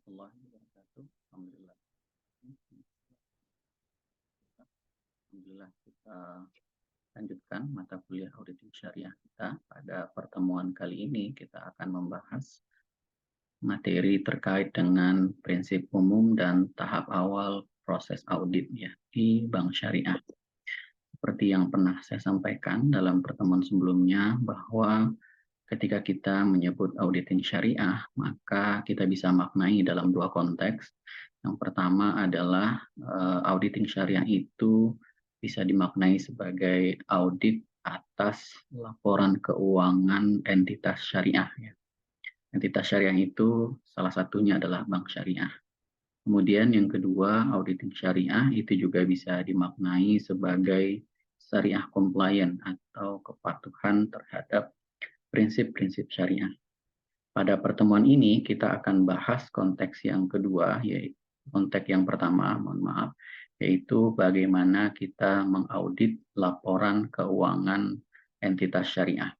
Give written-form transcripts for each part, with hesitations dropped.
warahmatullahi wabarakatuh. Alhamdulillah. Alhamdulillah kita lanjutkan mata kuliah auditing syariah kita. Pada pertemuan kali ini kita akan membahas materi terkait dengan prinsip umum dan tahap awal proses audit ya di bank syariah. Seperti yang pernah saya sampaikan dalam pertemuan sebelumnya bahwa ketika kita menyebut auditing syariah, maka kita bisa maknai dalam dua konteks. Yang pertama adalah auditing syariah itu bisa dimaknai sebagai audit atas laporan keuangan entitas syariah. Entitas syariah itu salah satunya adalah bank syariah. Kemudian yang kedua, auditing syariah itu juga bisa dimaknai sebagai syariah compliant atau kepatuhan terhadap prinsip-prinsip syariah. Pada pertemuan ini kita akan bahas konteks yang kedua, yaitu konteks yang pertama, mohon maaf, yaitu bagaimana kita mengaudit laporan keuangan entitas syariah.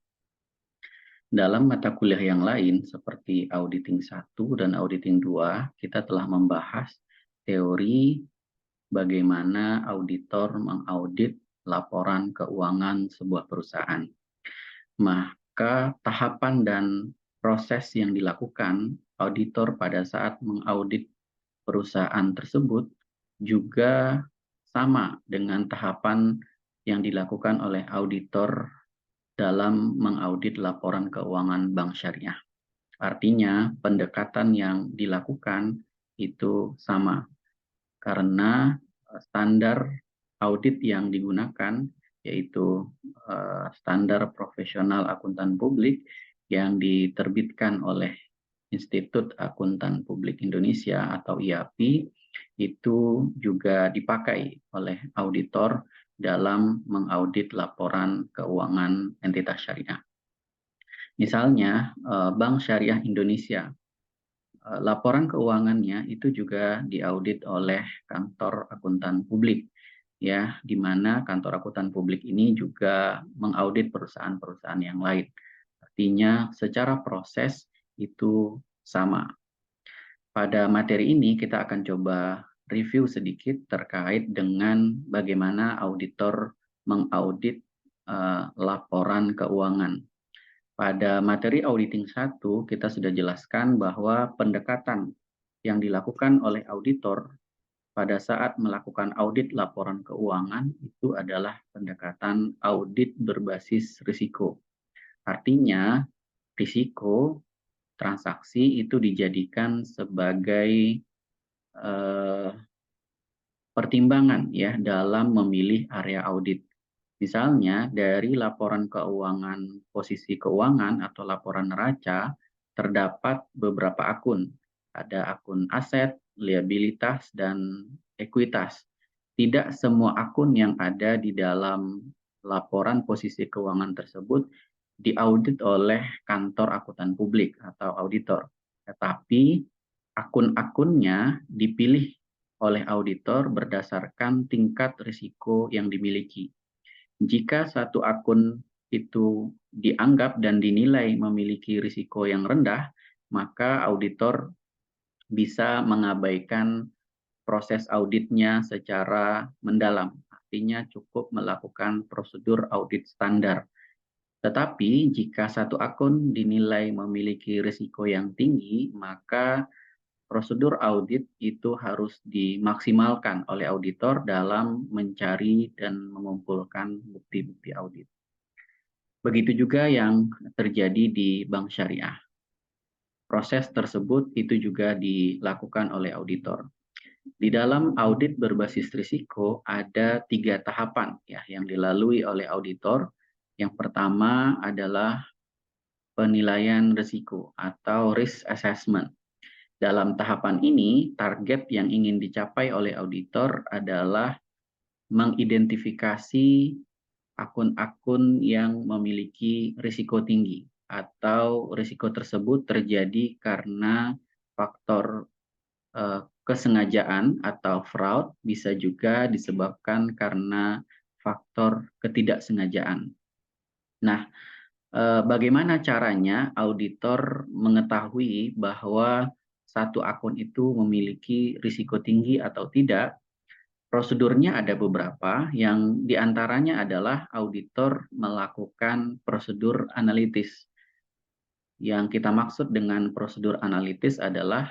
Dalam mata kuliah yang lain seperti auditing 1 dan auditing 2, kita telah membahas teori bagaimana auditor mengaudit laporan keuangan sebuah perusahaan. Maka tahapan dan proses yang dilakukan auditor pada saat mengaudit perusahaan tersebut juga sama dengan tahapan yang dilakukan oleh auditor dalam mengaudit laporan keuangan bank syariah. Artinya pendekatan yang dilakukan itu sama karena standar audit yang digunakan yaitu standar profesional akuntan publik yang diterbitkan oleh Institut Akuntan Publik Indonesia atau IAPI itu juga dipakai oleh auditor dalam mengaudit laporan keuangan entitas syariah. Misalnya Bank Syariah Indonesia, laporan keuangannya itu juga diaudit oleh kantor akuntan publik, ya, di mana kantor akuntan publik ini juga mengaudit perusahaan-perusahaan yang lain. Artinya secara proses itu sama. Pada materi ini kita akan coba review sedikit terkait dengan bagaimana auditor mengaudit laporan keuangan. Pada materi auditing 1 kita sudah jelaskan bahwa pendekatan yang dilakukan oleh auditor pada saat melakukan audit laporan keuangan itu adalah pendekatan audit berbasis risiko. Artinya risiko transaksi itu dijadikan sebagai pertimbangan ya dalam memilih area audit. Misalnya dari laporan keuangan posisi keuangan atau laporan neraca terdapat beberapa akun. Ada akun aset, liabilitas, dan ekuitas. Tidak semua akun yang ada di dalam laporan posisi keuangan tersebut diaudit oleh kantor akuntan publik atau auditor. Tetapi akun-akunnya dipilih oleh auditor berdasarkan tingkat risiko yang dimiliki. Jika satu akun itu dianggap dan dinilai memiliki risiko yang rendah, maka auditor bisa mengabaikan proses auditnya secara mendalam. Artinya cukup melakukan prosedur audit standar. Tetapi jika satu akun dinilai memiliki risiko yang tinggi, maka prosedur audit itu harus dimaksimalkan oleh auditor dalam mencari dan mengumpulkan bukti-bukti audit. Begitu juga yang terjadi di bank syariah. Proses tersebut itu juga dilakukan oleh auditor. Di dalam audit berbasis risiko ada 3 tahapan ya yang dilalui oleh auditor. Yang pertama adalah penilaian risiko atau risk assessment. Dalam tahapan ini, target yang ingin dicapai oleh auditor adalah mengidentifikasi akun-akun yang memiliki risiko tinggi atau risiko tersebut terjadi karena faktor kesengajaan atau fraud, bisa juga disebabkan karena faktor ketidaksengajaan. Nah, bagaimana caranya auditor mengetahui bahwa satu akun itu memiliki risiko tinggi atau tidak, prosedurnya ada beberapa, yang diantaranya adalah auditor melakukan prosedur analitis. Yang kita maksud dengan prosedur analitis adalah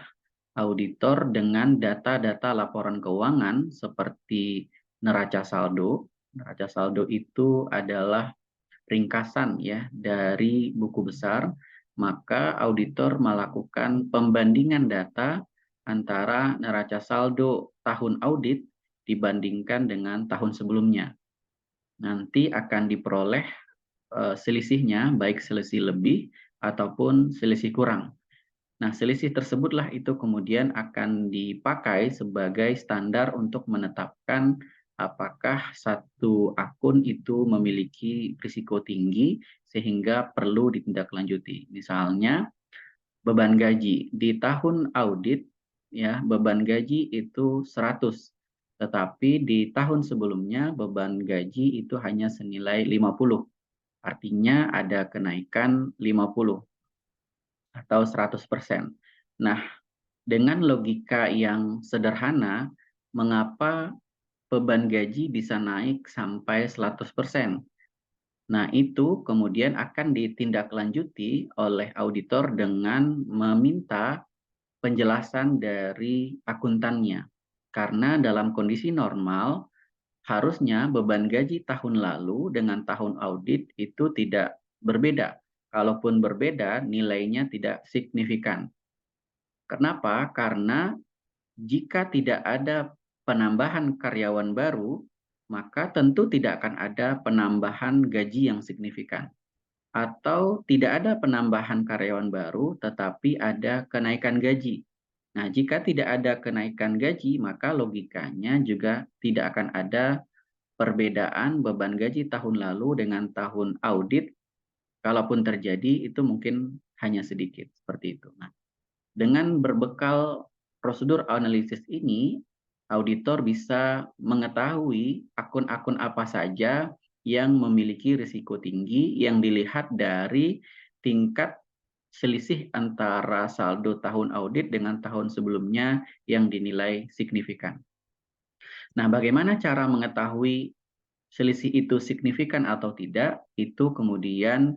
auditor dengan data-data laporan keuangan seperti neraca saldo. Neraca saldo itu adalah ringkasan ya dari buku besar, maka auditor melakukan pembandingan data antara neraca saldo tahun audit dibandingkan dengan tahun sebelumnya. Nanti akan diperoleh selisihnya, baik selisih lebih ataupun selisih kurang. Nah, selisih tersebutlah itu kemudian akan dipakai sebagai standar untuk menetapkan apakah satu akun itu memiliki risiko tinggi sehingga perlu ditindaklanjuti. Misalnya, beban gaji di tahun audit ya, beban gaji itu 100, tetapi di tahun sebelumnya beban gaji itu hanya senilai 50. Artinya ada kenaikan 50 atau 100%. Nah, dengan logika yang sederhana, mengapa beban gaji bisa naik sampai 100%? Nah, itu kemudian akan ditindaklanjuti oleh auditor dengan meminta penjelasan dari akuntannya. Karena dalam kondisi normal, harusnya beban gaji tahun lalu dengan tahun audit itu tidak berbeda. Kalaupun berbeda, nilainya tidak signifikan. Kenapa? Karena jika tidak ada penambahan karyawan baru, maka tentu tidak akan ada penambahan gaji yang signifikan. Atau tidak ada penambahan karyawan baru, tetapi ada kenaikan gaji. Nah, jika tidak ada kenaikan gaji, maka logikanya juga tidak akan ada perbedaan beban gaji tahun lalu dengan tahun audit. Kalaupun terjadi, itu mungkin hanya sedikit, seperti itu. Nah, dengan berbekal prosedur analisis ini, auditor bisa mengetahui akun-akun apa saja yang memiliki risiko tinggi yang dilihat dari tingkat selisih antara saldo tahun audit dengan tahun sebelumnya yang dinilai signifikan. Nah, bagaimana cara mengetahui selisih itu signifikan atau tidak? Itu kemudian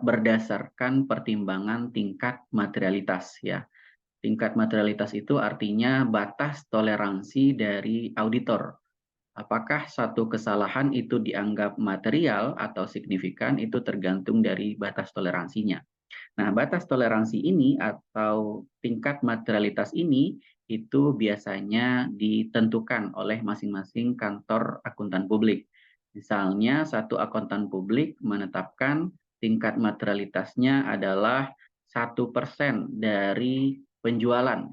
berdasarkan pertimbangan tingkat materialitas ya. Tingkat materialitas itu artinya batas toleransi dari auditor. Apakah satu kesalahan itu dianggap material atau signifikan, itu tergantung dari batas toleransinya. Nah, batas toleransi ini atau tingkat materialitas ini itu biasanya ditentukan oleh masing-masing kantor akuntan publik. Misalnya, satu akuntan publik menetapkan tingkat materialitasnya adalah 1% dari penjualan.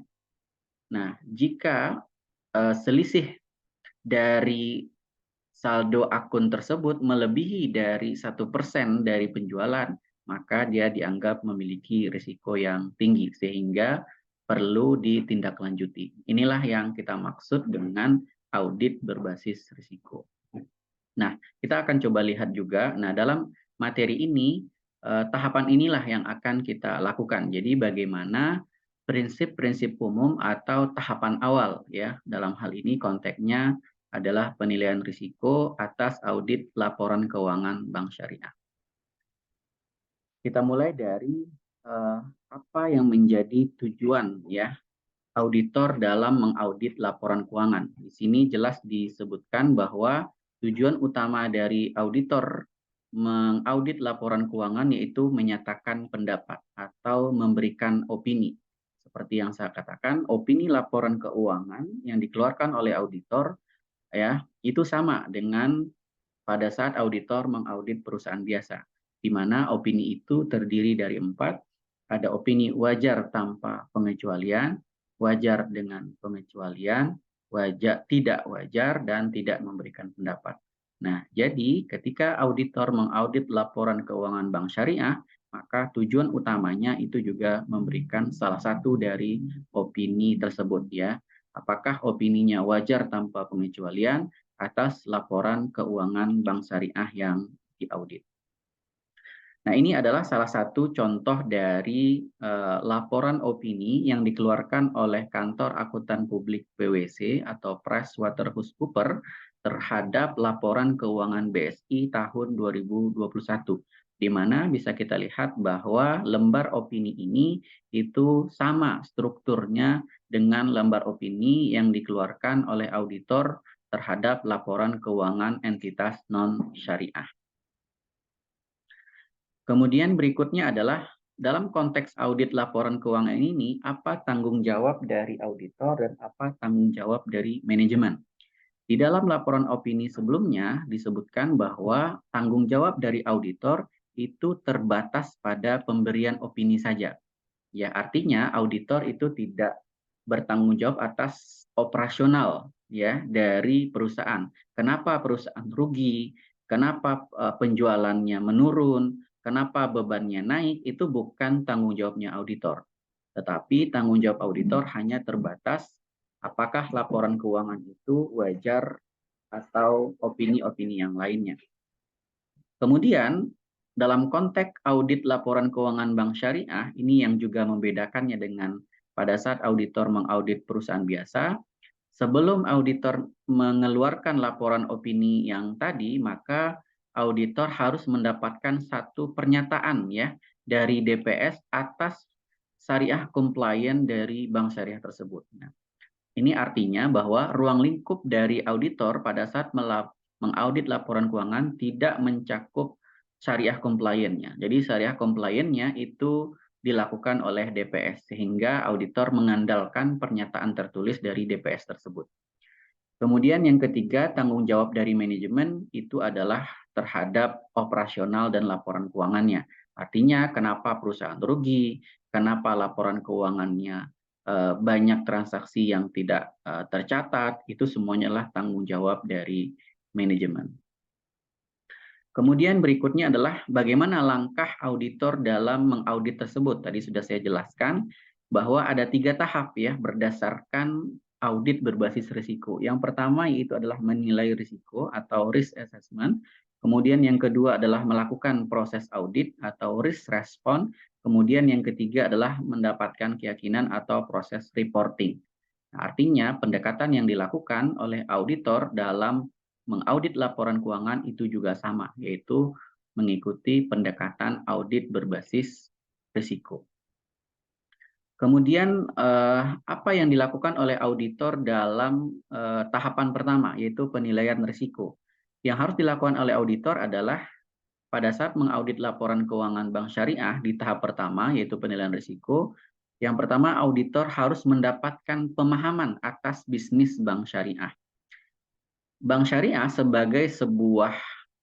Nah, jika selisih dari saldo akun tersebut melebihi dari 1% dari penjualan, maka dia dianggap memiliki risiko yang tinggi sehingga perlu ditindaklanjuti. Inilah yang kita maksud dengan audit berbasis risiko. Nah, kita akan coba lihat juga, nah dalam materi ini, tahapan inilah yang akan kita lakukan. Jadi bagaimana prinsip-prinsip umum atau tahapan awal ya, dalam hal ini konteksnya adalah penilaian risiko atas audit laporan keuangan bank syariah. Kita mulai dari apa yang menjadi tujuan ya auditor dalam mengaudit laporan keuangan. Di sini jelas disebutkan bahwa tujuan utama dari auditor mengaudit laporan keuangan yaitu menyatakan pendapat atau memberikan opini. Seperti yang saya katakan, opini laporan keuangan yang dikeluarkan oleh auditor ya, itu sama dengan pada saat auditor mengaudit perusahaan biasa, di mana opini itu terdiri dari 4, ada opini wajar tanpa pengecualian, wajar dengan pengecualian, wajar tidak wajar, dan tidak memberikan pendapat. Nah, jadi ketika auditor mengaudit laporan keuangan bank syariah, maka tujuan utamanya itu juga memberikan salah satu dari opini tersebut ya. Apakah opininya wajar tanpa pengecualian atas laporan keuangan bank syariah yang diaudit. Nah, ini adalah salah satu contoh dari laporan opini yang dikeluarkan oleh Kantor Akuntan Publik PwC atau PricewaterhouseCoopers terhadap laporan keuangan BSI tahun 2021, di mana bisa kita lihat bahwa lembar opini ini itu sama strukturnya dengan lembar opini yang dikeluarkan oleh auditor terhadap laporan keuangan entitas non-syariah. Kemudian berikutnya adalah dalam konteks audit laporan keuangan ini, apa tanggung jawab dari auditor dan apa tanggung jawab dari manajemen. Di dalam laporan opini sebelumnya disebutkan bahwa tanggung jawab dari auditor itu terbatas pada pemberian opini saja. Ya, artinya auditor itu tidak bertanggung jawab atas operasional ya dari perusahaan. Kenapa perusahaan rugi? Kenapa penjualannya menurun? Kenapa bebannya naik? Itu bukan tanggung jawabnya auditor. Tetapi tanggung jawab auditor hanya terbatas apakah laporan keuangan itu wajar atau opini-opini yang lainnya. Kemudian dalam konteks audit laporan keuangan bank syariah, ini yang juga membedakannya dengan pada saat auditor mengaudit perusahaan biasa. Sebelum auditor mengeluarkan laporan opini yang tadi, maka auditor harus mendapatkan satu pernyataan ya dari DPS atas syariah compliant dari bank syariah tersebut. Nah, ini artinya bahwa ruang lingkup dari auditor pada saat mengaudit laporan keuangan tidak mencakup syariah compliant-nya. Jadi syariah compliant-nya itu dilakukan oleh DPS, sehingga auditor mengandalkan pernyataan tertulis dari DPS tersebut. Kemudian yang ketiga, tanggung jawab dari manajemen itu adalah terhadap operasional dan laporan keuangannya. Artinya kenapa perusahaan rugi, kenapa laporan keuangannya banyak transaksi yang tidak tercatat, itu semuanya adalah tanggung jawab dari manajemen. Kemudian berikutnya adalah bagaimana langkah auditor dalam mengaudit tersebut. Tadi sudah saya jelaskan bahwa ada 3 tahap ya berdasarkan audit berbasis risiko. Yang pertama yaitu adalah menilai risiko atau risk assessment. Kemudian yang kedua adalah melakukan proses audit atau risk response. Kemudian yang ketiga adalah mendapatkan keyakinan atau proses reporting. Nah, artinya pendekatan yang dilakukan oleh auditor dalam mengaudit laporan keuangan itu juga sama, yaitu mengikuti pendekatan audit berbasis risiko. Kemudian apa yang dilakukan oleh auditor dalam tahapan pertama, yaitu penilaian risiko. Yang harus dilakukan oleh auditor adalah pada saat mengaudit laporan keuangan bank syariah di tahap pertama, yaitu penilaian risiko, yang pertama auditor harus mendapatkan pemahaman atas bisnis bank syariah. Bank syariah sebagai sebuah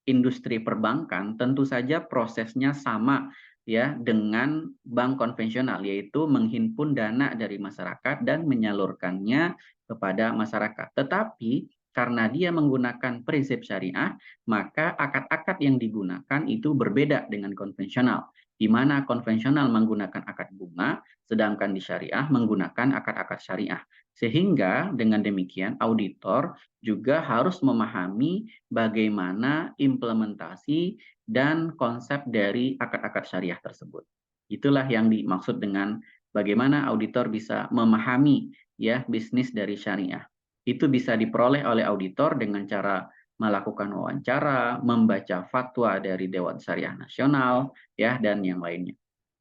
industri perbankan tentu saja prosesnya sama ya dengan bank konvensional, yaitu menghimpun dana dari masyarakat dan menyalurkannya kepada masyarakat. Tetapi karena dia menggunakan prinsip syariah, maka akad-akad yang digunakan itu berbeda dengan konvensional, di mana konvensional menggunakan akad bunga, sedangkan di syariah menggunakan akad-akad syariah. Sehingga dengan demikian auditor juga harus memahami bagaimana implementasi dan konsep dari akad-akad syariah tersebut. Itulah yang dimaksud dengan bagaimana auditor bisa memahami ya bisnis dari syariah. Itu bisa diperoleh oleh auditor dengan cara melakukan wawancara, membaca fatwa dari Dewan Syariah Nasional, ya dan yang lainnya.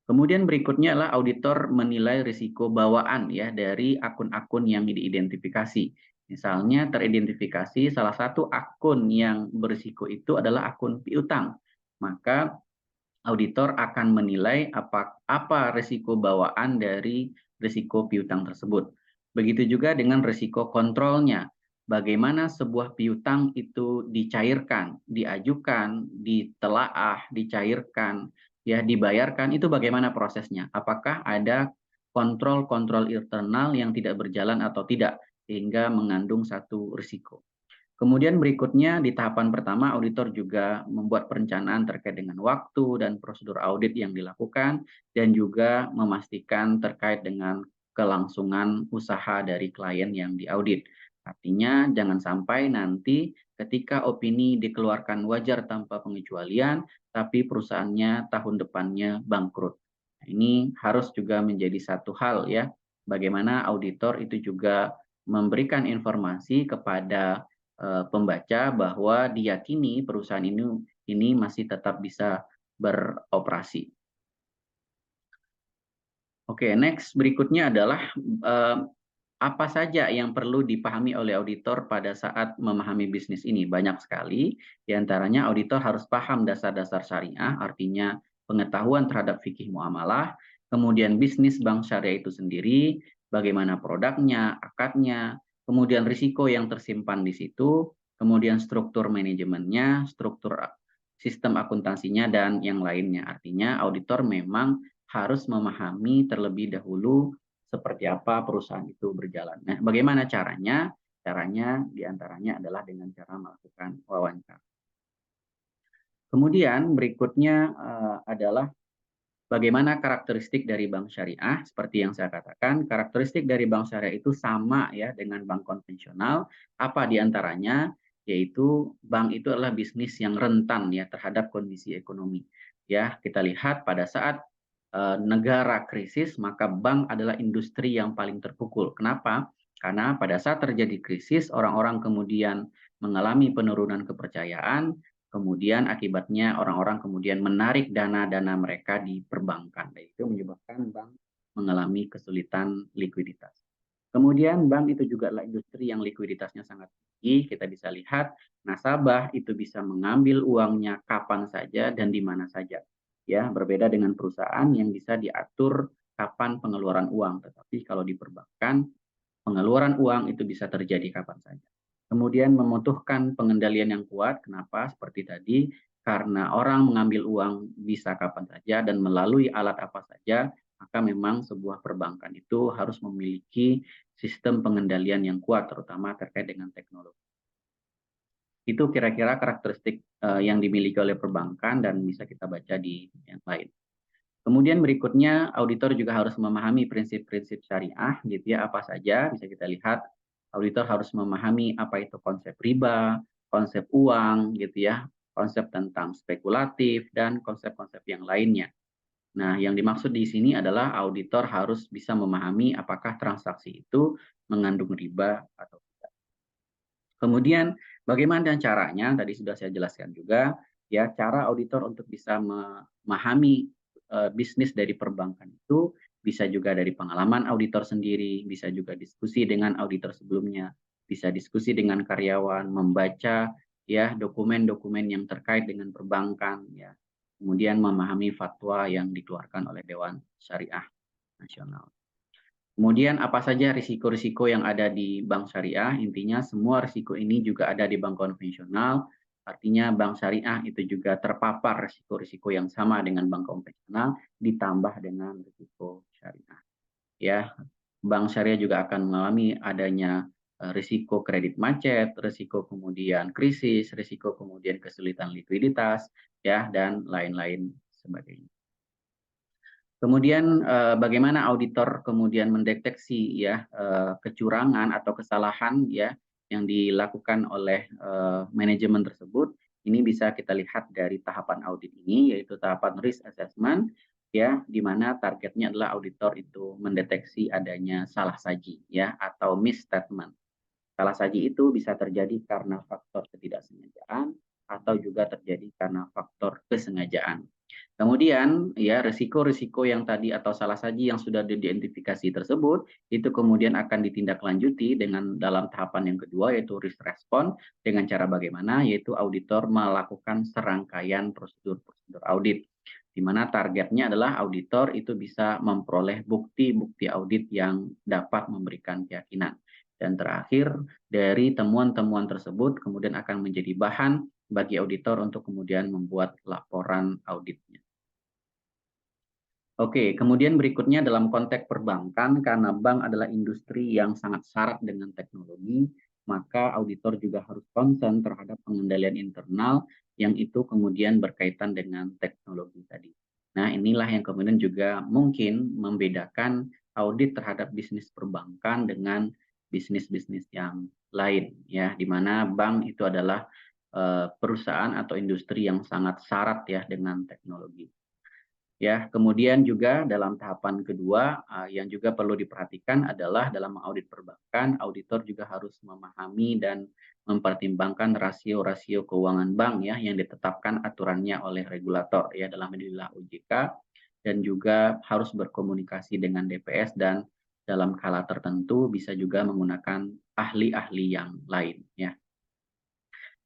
Kemudian berikutnya adalah auditor menilai risiko bawaan ya dari akun-akun yang diidentifikasi. Misalnya teridentifikasi salah satu akun yang berisiko itu adalah akun piutang. Maka auditor akan menilai apa risiko bawaan dari risiko piutang tersebut. Begitu juga dengan risiko kontrolnya. Bagaimana sebuah piutang itu dicairkan, diajukan, ditelaah, dicairkan, ya dibayarkan, itu bagaimana prosesnya? Apakah ada kontrol-kontrol internal yang tidak berjalan atau tidak, sehingga mengandung satu risiko. Kemudian berikutnya di tahapan pertama auditor juga membuat perencanaan terkait dengan waktu dan prosedur audit yang dilakukan dan juga memastikan terkait dengan kelangsungan usaha dari klien yang diaudit. Artinya jangan sampai nanti ketika opini dikeluarkan wajar tanpa pengecualian, tapi perusahaannya tahun depannya bangkrut. Nah, ini harus juga menjadi satu hal ya, bagaimana auditor itu juga memberikan informasi kepada pembaca bahwa diyakini perusahaan ini masih tetap bisa beroperasi. Oke, next berikutnya adalah apa saja yang perlu dipahami oleh auditor pada saat memahami bisnis ini? Banyak sekali, di antaranya auditor harus paham dasar-dasar syariah, artinya pengetahuan terhadap fikih muamalah, kemudian bisnis bank syariah itu sendiri, bagaimana produknya, akadnya, kemudian risiko yang tersimpan di situ, kemudian struktur manajemennya, struktur sistem akuntansinya, dan yang lainnya. Artinya auditor memang harus memahami terlebih dahulu seperti apa perusahaan itu berjalan. Nah, bagaimana caranya? Caranya diantaranya adalah dengan cara melakukan wawancara. Kemudian berikutnya adalah bagaimana karakteristik dari bank syariah. Seperti yang saya katakan, karakteristik dari bank syariah itu sama ya dengan bank konvensional. Apa diantaranya? Yaitu bank itu adalah bisnis yang rentan ya terhadap kondisi ekonomi. Ya, kita lihat pada saat negara krisis, maka bank adalah industri yang paling terpukul. Kenapa? Karena pada saat terjadi krisis, orang-orang kemudian mengalami penurunan kepercayaan, kemudian akibatnya orang-orang kemudian menarik dana-dana mereka di perbankan. Dan itu menyebabkan bank mengalami kesulitan likuiditas. Kemudian bank itu juga adalah industri yang likuiditasnya sangat tinggi. Kita bisa lihat nasabah itu bisa mengambil uangnya kapan saja dan di mana saja. Ya, berbeda dengan perusahaan yang bisa diatur kapan pengeluaran uang. Tetapi kalau di perbankan, pengeluaran uang itu bisa terjadi kapan saja. Kemudian membutuhkan pengendalian yang kuat. Kenapa? Seperti tadi, karena orang mengambil uang bisa kapan saja dan melalui alat apa saja, maka memang sebuah perbankan itu harus memiliki sistem pengendalian yang kuat, terutama terkait dengan teknologi. Itu kira-kira karakteristik yang dimiliki oleh perbankan dan bisa kita baca di yang lain. Kemudian berikutnya auditor juga harus memahami prinsip-prinsip syariah gitu ya, apa saja bisa kita lihat. Auditor harus memahami apa itu konsep riba, konsep uang gitu ya, konsep tentang spekulatif dan konsep-konsep yang lainnya. Nah, yang dimaksud di sini adalah auditor harus bisa memahami apakah transaksi itu mengandung riba atau tidak. Kemudian bagaimana caranya? Tadi sudah saya jelaskan juga ya, cara auditor untuk bisa memahami bisnis dari perbankan itu bisa juga dari pengalaman auditor sendiri, bisa juga diskusi dengan auditor sebelumnya, bisa diskusi dengan karyawan, membaca ya dokumen-dokumen yang terkait dengan perbankan ya. Kemudian memahami fatwa yang dikeluarkan oleh Dewan Syariah Nasional. Kemudian apa saja risiko-risiko yang ada di bank syariah? Intinya semua risiko ini juga ada di bank konvensional. Artinya bank syariah itu juga terpapar risiko-risiko yang sama dengan bank konvensional ditambah dengan risiko syariah. Ya, bank syariah juga akan mengalami adanya risiko kredit macet, risiko kemudian krisis, risiko kemudian kesulitan likuiditas, ya dan lain-lain sebagainya. Kemudian bagaimana auditor kemudian mendeteksi ya kecurangan atau kesalahan ya yang dilakukan oleh manajemen tersebut. Ini bisa kita lihat dari tahapan audit ini, yaitu tahapan risk assessment ya, di mana targetnya adalah auditor itu mendeteksi adanya salah saji ya atau misstatement. Salah saji itu bisa terjadi karena faktor ketidaksengajaan atau juga terjadi karena faktor kesengajaan. Kemudian ya risiko-risiko yang tadi atau salah saji yang sudah diidentifikasi tersebut itu kemudian akan ditindaklanjuti dengan dalam tahapan yang kedua yaitu risk response dengan cara bagaimana, yaitu auditor melakukan serangkaian prosedur-prosedur audit di mana targetnya adalah auditor itu bisa memperoleh bukti-bukti audit yang dapat memberikan keyakinan. Dan terakhir, dari temuan-temuan tersebut kemudian akan menjadi bahan bagi auditor untuk kemudian membuat laporan auditnya. Oke, kemudian berikutnya dalam konteks perbankan, karena bank adalah industri yang sangat syarat dengan teknologi, maka auditor juga harus concern terhadap pengendalian internal yang itu kemudian berkaitan dengan teknologi tadi. Nah, inilah yang kemudian juga mungkin membedakan audit terhadap bisnis perbankan dengan bisnis-bisnis yang lain, ya, di mana bank itu adalah perusahaan atau industri yang sangat syarat ya dengan teknologi. Ya, kemudian juga dalam tahapan kedua yang juga perlu diperhatikan adalah dalam mengaudit perbankan, auditor juga harus memahami dan mempertimbangkan rasio-rasio keuangan bank ya yang ditetapkan aturannya oleh regulator ya dalam inilah OJK, dan juga harus berkomunikasi dengan DPS dan dalam skala tertentu bisa juga menggunakan ahli-ahli yang lain ya.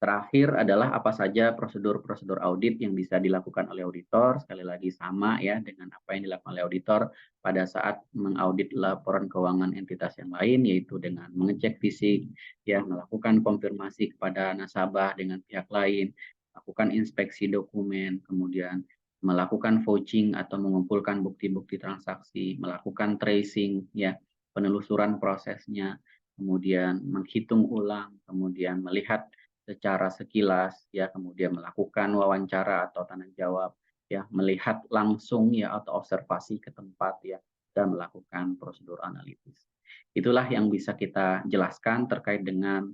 Terakhir adalah apa saja prosedur-prosedur audit yang bisa dilakukan oleh auditor. Sekali lagi sama ya dengan apa yang dilakukan oleh auditor pada saat mengaudit laporan keuangan entitas yang lain, yaitu dengan mengecek fisik, ya, melakukan konfirmasi kepada nasabah dengan pihak lain, melakukan inspeksi dokumen, kemudian melakukan vouching atau mengumpulkan bukti-bukti transaksi, melakukan tracing, ya, penelusuran prosesnya, kemudian menghitung ulang, kemudian melihat secara sekilas ya, kemudian melakukan wawancara atau tanya jawab ya, melihat langsung ya atau observasi ke tempat ya, dan melakukan prosedur analitis. Itulah yang bisa kita jelaskan terkait dengan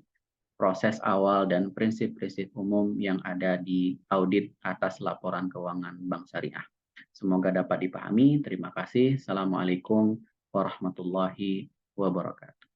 proses awal dan prinsip-prinsip umum yang ada di audit atas laporan keuangan Bank Syariah. Semoga dapat dipahami. Terima kasih. Assalamualaikum warahmatullahi wabarakatuh.